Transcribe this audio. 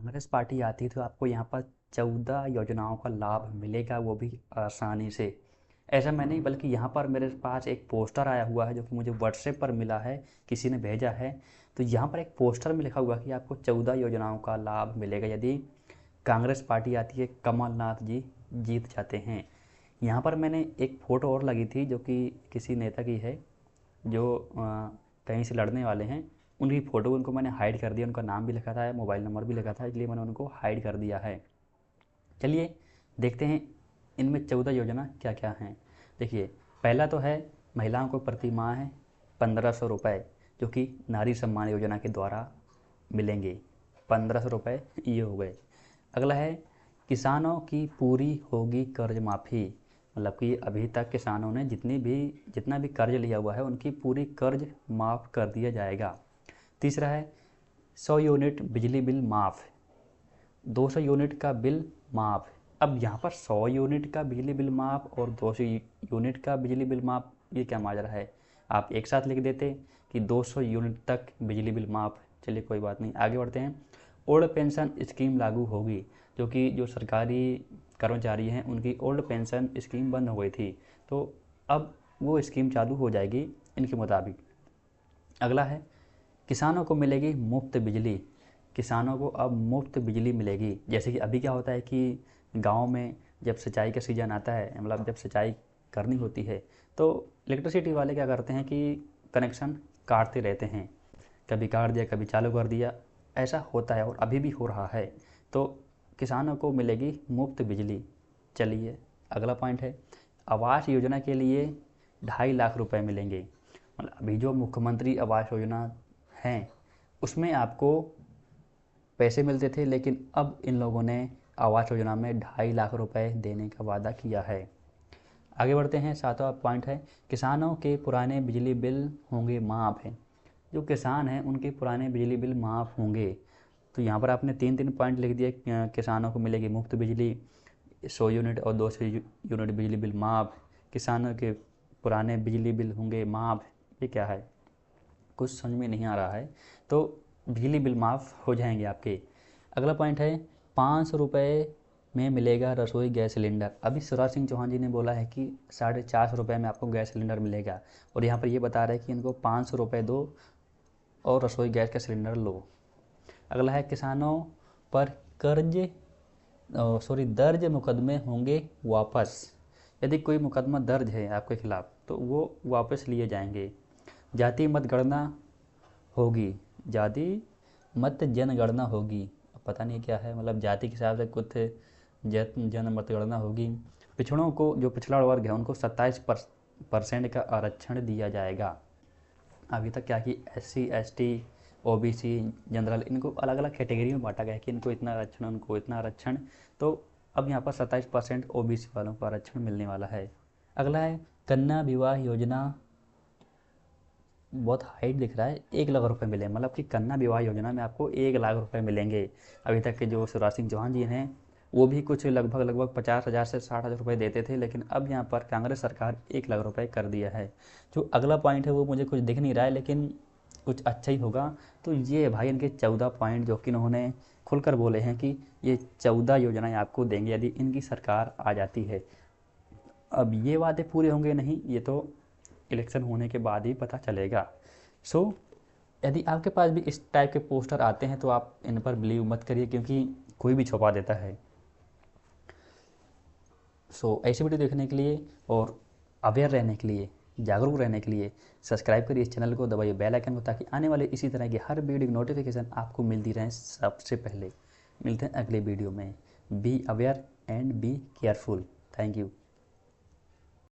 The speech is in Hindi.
कांग्रेस पार्टी आती तो आपको यहाँ पर 14 योजनाओं का लाभ मिलेगा, वो भी आसानी से। ऐसा मैं नहीं, बल्कि यहाँ पर मेरे पास एक पोस्टर आया हुआ है जो कि मुझे व्हाट्सएप पर मिला है, किसी ने भेजा है। तो यहाँ पर एक पोस्टर में लिखा हुआ है कि आपको 14 योजनाओं का लाभ मिलेगा यदि कांग्रेस पार्टी आती है, कमलनाथ जी जीत जाते हैं। यहाँ पर मैंने एक फ़ोटो और लगी थी जो कि किसी नेता की है, जो कहीं से लड़ने वाले हैं। उनकी फ़ोटो उनको मैंने हाइड कर दिया, उनका नाम भी लिखा था, मोबाइल नंबर भी लिखा था, इसलिए मैंने उनको हाइड कर दिया है। चलिए देखते हैं इनमें 14 योजना क्या क्या हैं। देखिए, पहला तो है महिलाओं को प्रति माह है 1500 रुपये, जो कि नारी सम्मान योजना के द्वारा मिलेंगे। 1500 रुपये ये हो गए। अगला है किसानों की पूरी होगी कर्ज माफ़ी, मतलब कि अभी तक किसानों ने जितना भी कर्ज लिया हुआ है उनकी पूरी कर्ज माफ़ कर दिया जाएगा। तीसरा है 100 यूनिट बिजली बिल माफ़, 200 यूनिट का बिल माफ़। अब यहाँ पर 100 यूनिट का बिजली बिल माफ़ और 200 यूनिट का बिजली बिल माफ़, ये क्या माजरा है? आप एक साथ लिख देते कि 200 यूनिट तक बिजली बिल माफ़। चलिए कोई बात नहीं, आगे बढ़ते हैं। ओल्ड पेंशन स्कीम लागू होगी, जो कि जो सरकारी कर्मचारी हैं उनकी ओल्ड पेंशन स्कीम बंद हो गई थी, तो अब वो स्कीम चालू हो जाएगी इनके मुताबिक। अगला है किसानों को मिलेगी मुफ्त बिजली, किसानों को अब मुफ्त बिजली मिलेगी। जैसे कि अभी क्या होता है कि गांव में जब सिंचाई का सीज़न आता है, मतलब जब सिंचाई करनी होती है, तो इलेक्ट्रिसिटी वाले क्या करते हैं कि कनेक्शन काटते रहते हैं, कभी काट दिया कभी चालू कर दिया, ऐसा होता है और अभी भी हो रहा है। तो किसानों को मिलेगी मुफ्त बिजली। चलिए अगला पॉइंट है आवास योजना के लिए 2.5 लाख रुपए मिलेंगे। मतलब अभी जो मुख्यमंत्री आवास योजना हैं उसमें आपको पैसे मिलते थे, लेकिन अब इन लोगों ने आवास योजना में 2.5 लाख रुपए देने का वादा किया है। आगे बढ़ते हैं, सातवां पॉइंट है किसानों के पुराने बिजली बिल होंगे माफ़ है। जो किसान हैं उनके पुराने बिजली बिल माफ़ होंगे। तो यहाँ पर आपने तीन तीन पॉइंट लिख दिए, किसानों को मिलेगी मुफ्त बिजली, 100 यूनिट और 200 यूनिट बिजली बिल माफ़, किसानों के पुराने बिजली बिल होंगे माफ़। ये क्या है, कुछ समझ में नहीं आ रहा है। तो बिजली बिल माफ़ हो जाएंगे आपके। अगला पॉइंट है 500 रुपये में मिलेगा रसोई गैस सिलेंडर। अभी शिवराज सिंह चौहान जी ने बोला है कि 450 रुपये में आपको गैस सिलेंडर मिलेगा, और यहाँ पर ये बता रहे हैं कि इनको 500 रुपये दो और रसोई गैस का सिलेंडर लो। अगला है किसानों पर कर्ज दर्ज मुकदमे होंगे वापस। यदि कोई मुकदमा दर्ज है आपके खिलाफ तो वो वापस लिए जाएंगे। जाति मतगणना होगी, जाति मत जनगणना होगी। अब पता नहीं क्या है, मतलब जाति के हिसाब से कुछ जन मतगणना होगी। पिछड़ों को, जो पिछड़ा वर्ग है उनको 27% का आरक्षण दिया जाएगा। अभी तक क्या कि SC ST OBC जनरल, इनको अलग अलग कैटेगरी में बांटा गया है कि इनको इतना आरक्षण उनको इतना आरक्षण। तो अब यहाँ पर 27% OBC वालों को आरक्षण मिलने वाला है। अगला है कन्या विवाह योजना, बहुत हाइट दिख रहा है, 1 लाख रुपए मिले, मतलब कि कन्या विवाह योजना में आपको 1 लाख रुपए मिलेंगे। अभी तक के जो शिवराज सिंह चौहान जी हैं वो भी कुछ लगभग 50,000 से 60,000 रुपये देते थे, लेकिन अब यहाँ पर कांग्रेस सरकार 1 लाख रुपए कर दिया है। जो अगला पॉइंट है वो मुझे कुछ दिख नहीं रहा है, लेकिन कुछ अच्छा ही होगा। तो ये भाई इनके 14 पॉइंट जो कि इन्होंने खुलकर बोले हैं कि ये 14 योजनाएं आपको देंगे यदि इनकी सरकार आ जाती है। अब ये वादे पूरे होंगे नहीं, ये तो इलेक्शन होने के बाद ही पता चलेगा। सो यदि आपके पास भी इस टाइप के पोस्टर आते हैं तो आप इन पर बिलीव मत करिए, क्योंकि कोई भी छुपा देता है। सो ऐसी वीडियो देखने के लिए और अवेयर रहने के लिए, जागरूक रहने के लिए सब्सक्राइब करिए इस चैनल को, दबाइए बेल आइकन को, ताकि आने वाले इसी तरह की हर वीडियो की नोटिफिकेशन आपको मिलती रहे सबसे पहले। मिलते हैं अगले वीडियो में। Be aware and be careful. Thank you.